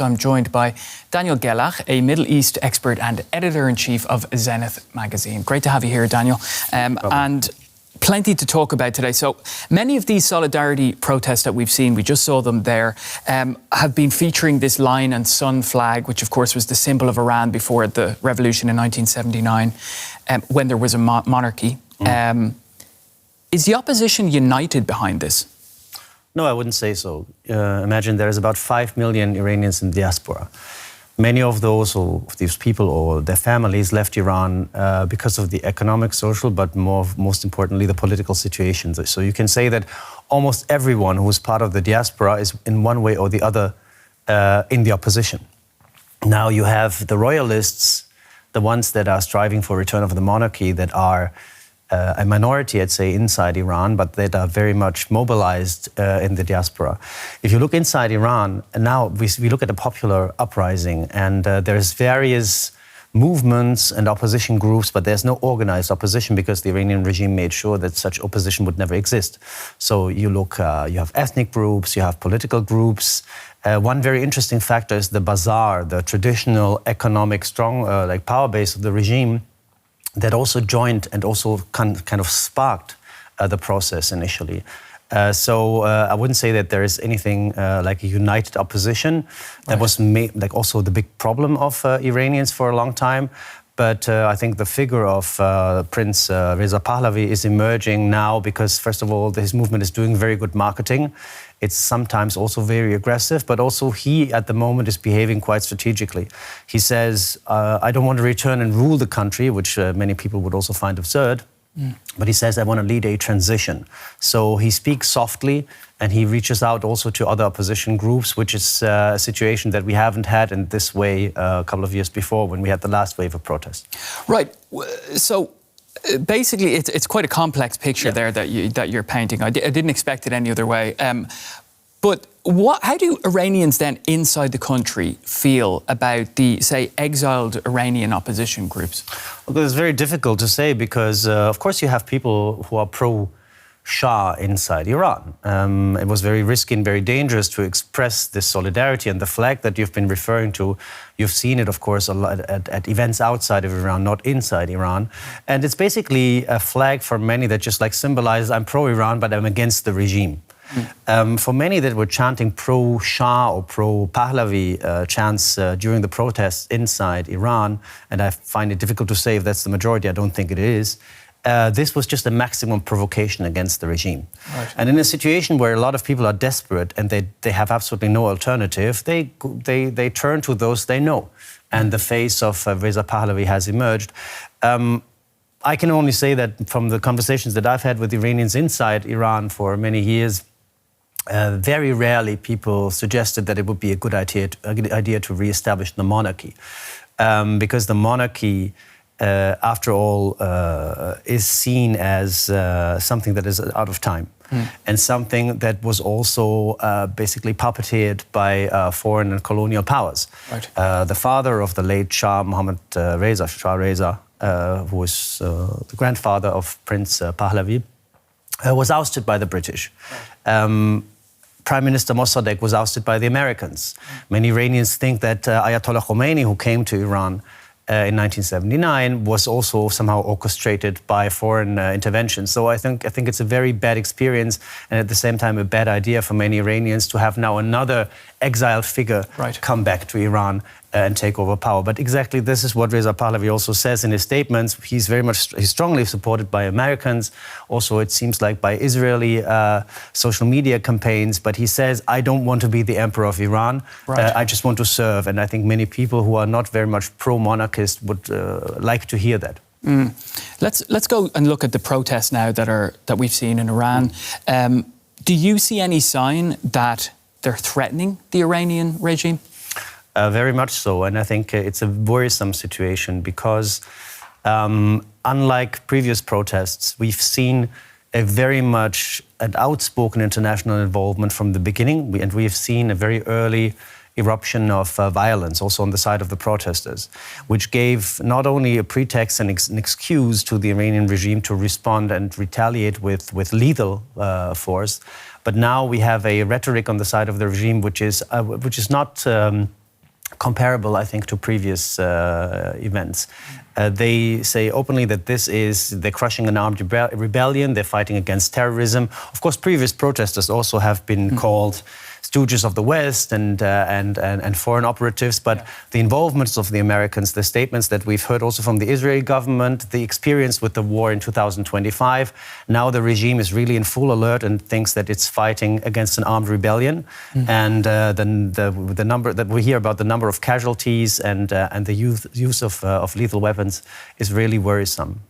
I'm joined by Daniel Gerlach, a Middle East expert and editor-in-chief of Zenith magazine. Great to have you here, Daniel. And plenty to talk about today. So many of these solidarity protests that we've seen, we just saw them there, have been featuring this lion and sun flag, which of course was the symbol of Iran before the revolution in 1979, when there was a monarchy. Is the opposition united behind this? No, I wouldn't say so. Imagine there is about 5 million Iranians in diaspora. Many of these people or their families left Iran because of the economic, social, but most importantly, the political situation. So you can say that almost everyone who is part of the diaspora is in one way or the other in the opposition. Now you have the royalists, the ones that are striving for return of the monarchy, that are a minority, I'd say, inside Iran, but that are very much mobilized in the diaspora. If you look inside Iran, now we look at a popular uprising, and there's various movements and opposition groups, but there's no organized opposition because the Iranian regime made sure that such opposition would never exist. So you look, you have ethnic groups, you have political groups. One very interesting factor is the bazaar, the traditional economic strong power base of the regime, that also joined and also kind of sparked the process initially. So I wouldn't say that there is anything like a united opposition. That was also the big problem of Iranians for a long time. But I think the figure of Prince Reza Pahlavi is emerging now because, first of all, his movement is doing very good marketing. It's sometimes also very aggressive, but also he, at the moment, is behaving quite strategically. He says, I don't want to return and rule the country, which many people would also find absurd. But he says, I want to lead a transition. So he speaks softly, and he reaches out also to other opposition groups, which is a situation that we haven't had in this way a couple of years before when we had the last wave of protests. Right. So basically, it's quite a complex picture there that you're painting. I didn't expect it any other way. But how do Iranians then inside the country feel about the, say, exiled Iranian opposition groups? Well, it's very difficult to say because, of course, you have people who are pro-Shah inside Iran. It was very risky and very dangerous to express this solidarity, and the flag that you've been referring to, you've seen it, of course, a lot at events outside of Iran, not inside Iran. And it's basically a flag for many that just symbolizes I'm pro-Iran, but I'm against the regime. For many that were chanting pro-Shah or pro-Pahlavi chants during the protests inside Iran, and I find it difficult to say if that's the majority, I don't think it is, this was just a maximum provocation against the regime. Right. And in a situation where a lot of people are desperate and they have absolutely no alternative, they turn to those they know. And the face of Reza Pahlavi has emerged. I can only say that from the conversations that I've had with Iranians inside Iran for many years, very rarely people suggested that it would be a good idea to re-establish the monarchy. Because the monarchy, after all, is seen as something that is out of time. And something that was also basically puppeteered by foreign and colonial powers. Right. The father of the late Shah Mohammad Reza, Shah Reza, who was the grandfather of Prince Pahlavi, was ousted by the British. Right. Prime Minister Mossadegh was ousted by the Americans. Many Iranians think that Ayatollah Khomeini, who came to Iran in 1979, was also somehow orchestrated by foreign intervention. So I think it's a very bad experience, and at the same time a bad idea for many Iranians to have now another exiled figure come back to Iran and take over power. But exactly this is what Reza Pahlavi also says in his statements. He's strongly supported by Americans. Also, it seems like by Israeli social media campaigns. But he says, I don't want to be the emperor of Iran. Right. I just want to serve. And I think many people who are not very much pro-monarchist would like to hear that. Let's go and look at the protests now that we've seen in Iran. Do you see any sign that they're threatening the Iranian regime? Very much so, and I think it's a worrisome situation because unlike previous protests, we've seen a very much an outspoken international involvement from the beginning, and we have seen a very early eruption of violence also on the side of the protesters, which gave not only a pretext and an excuse to the Iranian regime to respond and retaliate with lethal force, but now we have a rhetoric on the side of the regime which is not comparable, I think, to previous events. They say openly that they're crushing an armed rebellion, they're fighting against terrorism. Of course, previous protesters also have been called stooges of the West and foreign operatives, but the involvement of the Americans, the statements that we've heard also from the Israeli government, the experience with the war in 2025, now the regime is really in full alert and thinks that it's fighting against an armed rebellion. And then the number that we hear about, the number of casualties and the use of lethal weapons is really worrisome.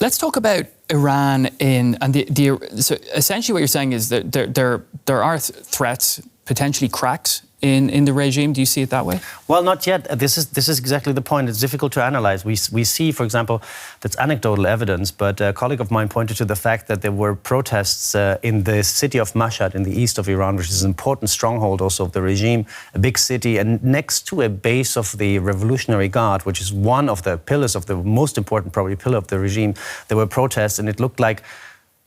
Let's talk about Iran so essentially what you're saying is that there are threats, potentially cracks in the regime. Do you see it that way? Well, not yet. This is exactly the point. It's difficult to analyze. We see, for example, that's anecdotal evidence, but a colleague of mine pointed to the fact that there were protests in the city of Mashhad in the east of Iran, which is an important stronghold also of the regime, a big city, and next to a base of the Revolutionary Guard, which is one of the pillars of the most important probably pillar of the regime, there were protests, and it looked like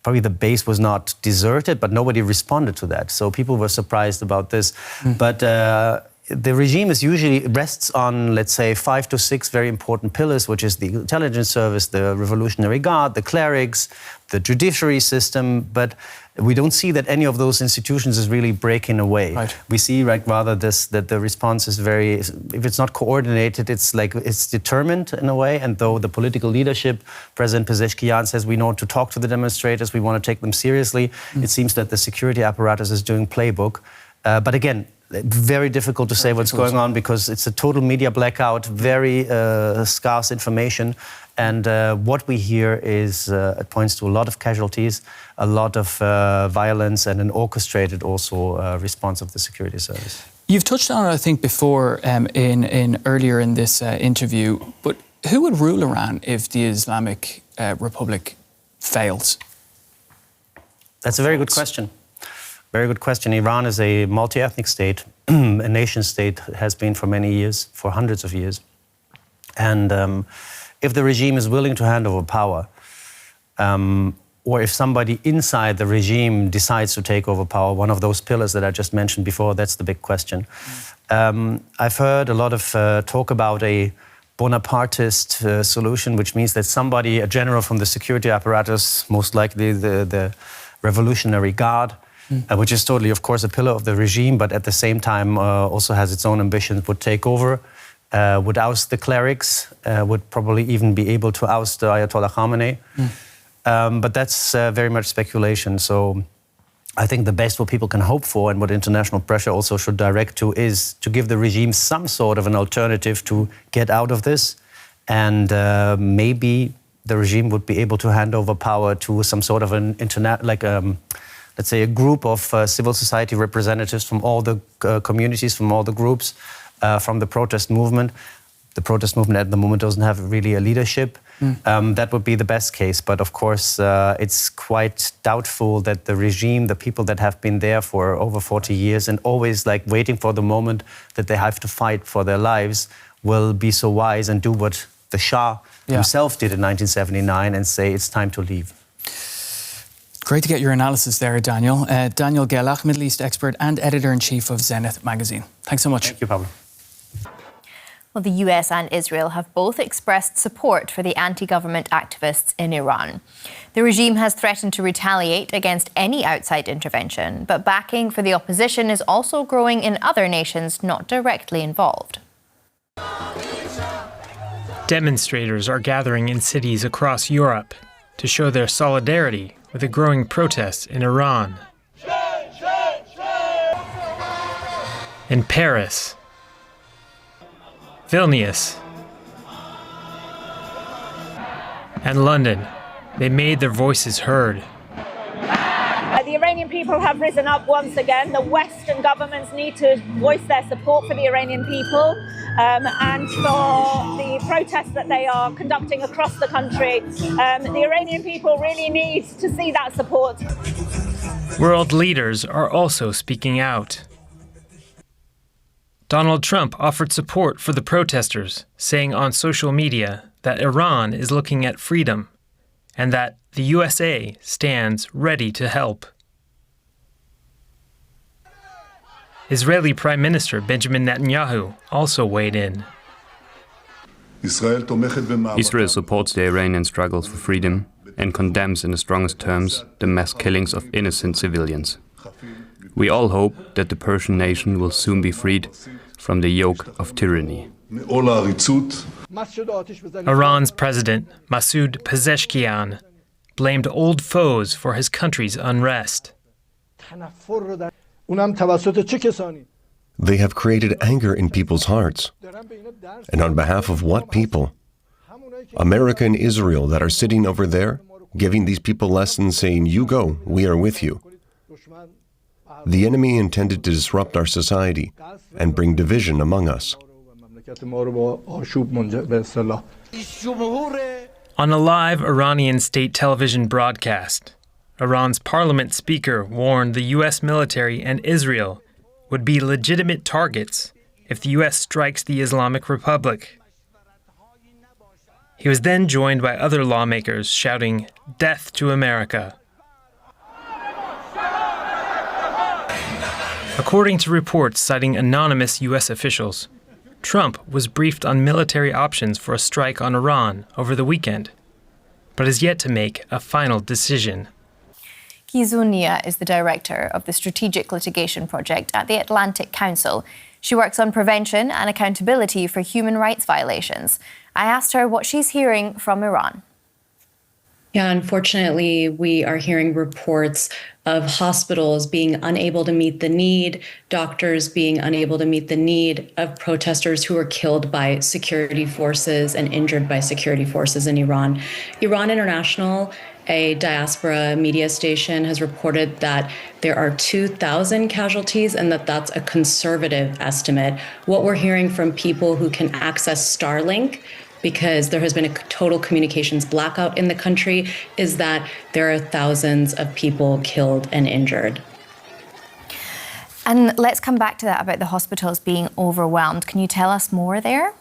probably the base was not deserted, but nobody responded to that. So people were surprised about this. But the regime usually rests on, let's say, 5 to 6 very important pillars, which is the intelligence service, the Revolutionary Guard, the clerics, the judiciary system. But we don't see that any of those institutions is really breaking away. Right. We see rather that the response is very, if it's not coordinated, it's determined in a way. And though the political leadership, President Pezeshkian says we want to talk to the demonstrators, we want to take them seriously, it seems that the security apparatus is doing playbook. But again, very difficult to say what's going on because it's a total media blackout, very scarce information. And what we hear is, it points to a lot of casualties, a lot of violence and an orchestrated also response of the security service. You've touched on it, I think, before earlier in this interview, but who would rule Iran if the Islamic Republic fails? That's a very good question. Very good question. Iran is a multi-ethnic state, a nation state, has been for many years, for hundreds of years. And if the regime is willing to hand over power, or if somebody inside the regime decides to take over power, one of those pillars that I just mentioned before, that's the big question. I've heard a lot of talk about a Bonapartist solution, which means that somebody, a general from the security apparatus, most likely the Revolutionary Guard, which is totally, of course, a pillar of the regime, but at the same time also has its own ambitions, would take over, would oust the clerics, would probably even be able to oust Ayatollah Khamenei. But that's very much speculation. So I think the best what people can hope for and what international pressure also should direct to is to give the regime some sort of an alternative to get out of this. And maybe the regime would be able to hand over power to some sort of an let's say a group of civil society representatives from all the communities, from all the groups, from the protest movement. The protest movement at the moment doesn't have really a leadership. That would be the best case. But of course, it's quite doubtful that the regime, the people that have been there for over 40 years and always waiting for the moment that they have to fight for their lives, will be so wise and do what the Shah himself did in 1979 and say it's time to leave. Great to get your analysis there, Daniel. Daniel Gerlach, Middle East expert and editor-in-chief of Zenith magazine. Thanks so much. Thank you, Pablo. Well, the US and Israel have both expressed support for the anti-government activists in Iran. The regime has threatened to retaliate against any outside intervention, but backing for the opposition is also growing in other nations not directly involved. Demonstrators are gathering in cities across Europe to show their solidarity with the growing protests in Iran. In Paris, Vilnius, and London, they made their voices heard. The Iranian people have risen up once again. The Western governments need to voice their support for the Iranian people and for the protests that they are conducting across the country. The Iranian people really need to see that support. World leaders are also speaking out. Donald Trump offered support for the protesters, saying on social media that Iran is looking at freedom and that the USA stands ready to help. Israeli Prime Minister Benjamin Netanyahu also weighed in. Israel supports the Iranian struggles for freedom and condemns in the strongest terms the mass killings of innocent civilians. We all hope that the Persian nation will soon be freed from the yoke of tyranny. Iran's president, Masoud Pezeshkian, blamed old foes for his country's unrest. They have created anger in people's hearts. And on behalf of what people? America and Israel that are sitting over there, giving these people lessons saying, you go, we are with you. The enemy intended to disrupt our society and bring division among us. On a live Iranian state television broadcast, Iran's parliament speaker warned the U.S. military and Israel would be legitimate targets if the U.S. strikes the Islamic Republic. He was then joined by other lawmakers shouting, "Death to America." According to reports citing anonymous U.S. officials, Trump was briefed on military options for a strike on Iran over the weekend, but has yet to make a final decision. Gissou is the director of the Strategic Litigation Project at the Atlantic Council. She works on prevention and accountability for human rights violations. I asked her what she's hearing from Iran. Yeah, unfortunately, we are hearing reports of hospitals being unable to meet the need, doctors being unable to meet the need of protesters who were killed by security forces and injured by security forces in Iran. Iran International, a diaspora media station, has reported that there are 2,000 casualties and that that's a conservative estimate. What we're hearing from people who can access Starlink, because there has been a total communications blackout in the country, is that there are thousands of people killed and injured. And let's come back to that about the hospitals being overwhelmed. Can you tell us more there?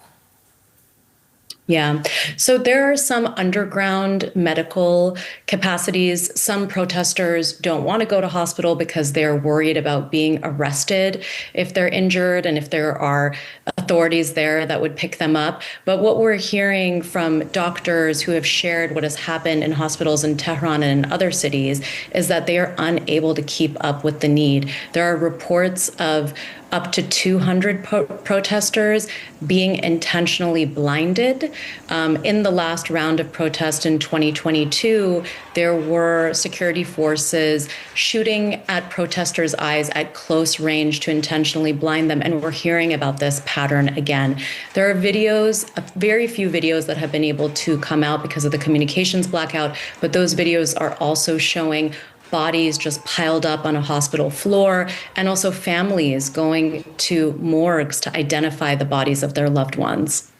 Yeah. So there are some underground medical capacities. Some protesters don't want to go to hospital because they're worried about being arrested if they're injured and if there are authorities there that would pick them up. But what we're hearing from doctors who have shared what has happened in hospitals in Tehran and in other cities is that they are unable to keep up with the need. There are reports of up to 200 protesters being intentionally blinded. In the last round of protests in 2022, there were security forces shooting at protesters' eyes at close range to intentionally blind them, and we're hearing about this pattern again. There are videos, very few videos that have been able to come out because of the communications blackout, but those videos are also showing bodies just piled up on a hospital floor, and also families going to morgues to identify the bodies of their loved ones.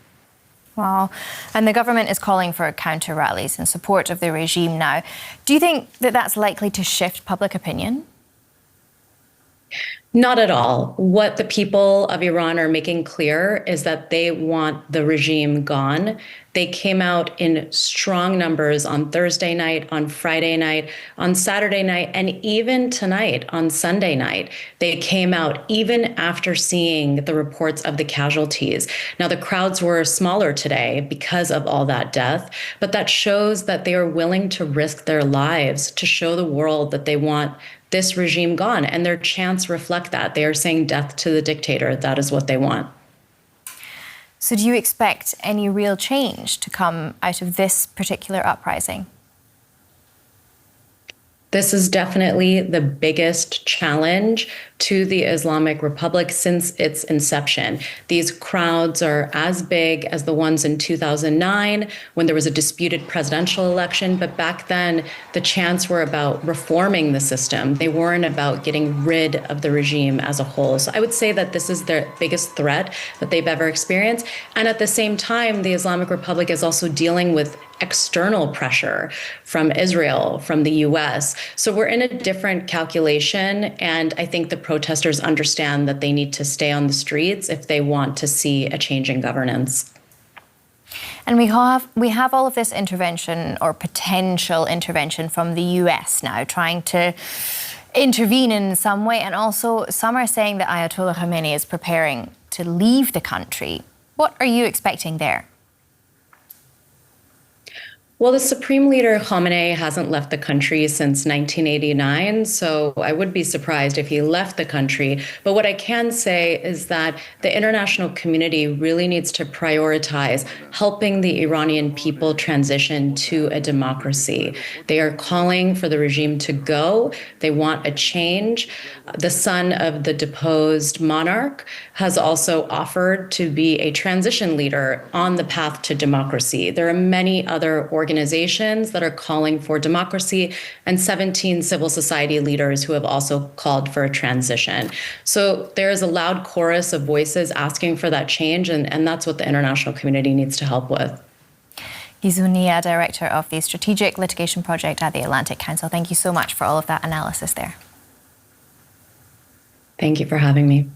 Wow. And the government is calling for counter rallies in support of the regime now. Do you think that that's likely to shift public opinion? Not at all. What the people of Iran are making clear is that they want the regime gone. They came out in strong numbers on Thursday night, on Friday night, on Saturday night, and even tonight on Sunday night. They came out even after seeing the reports of the casualties. Now, the crowds were smaller today because of all that death, but that shows that they are willing to risk their lives to show the world that they want this regime gone, and their chants reflect that. They are saying death to the dictator. That is what they want. So do you expect any real change to come out of this particular uprising? This is definitely the biggest challenge to the Islamic Republic since its inception. These crowds are as big as the ones in 2009 when there was a disputed presidential election, but back then the chants were about reforming the system. They weren't about getting rid of the regime as a whole. So I would say that this is their biggest threat that they've ever experienced. And at the same time, the Islamic Republic is also dealing with external pressure from Israel, from the US. So we're in a different calculation, and I think the protesters understand that they need to stay on the streets if they want to see a change in governance. And we have all of this intervention or potential intervention from the US now, trying to intervene in some way. And also, some are saying that Ayatollah Khamenei is preparing to leave the country. What are you expecting there? Well, the Supreme Leader Khamenei hasn't left the country since 1989, so I would be surprised if he left the country. But what I can say is that the international community really needs to prioritize helping the Iranian people transition to a democracy. They are calling for the regime to go. They want a change. The son of the deposed monarch has also offered to be a transition leader on the path to democracy. There are many other organizations that are calling for democracy and 17 civil society leaders who have also called for a transition. So there is a loud chorus of voices asking for that change, and that's what the international community needs to help with. Gissou, Director of the Strategic Litigation Project at the Atlantic Council. Thank you so much for all of that analysis there. Thank you for having me.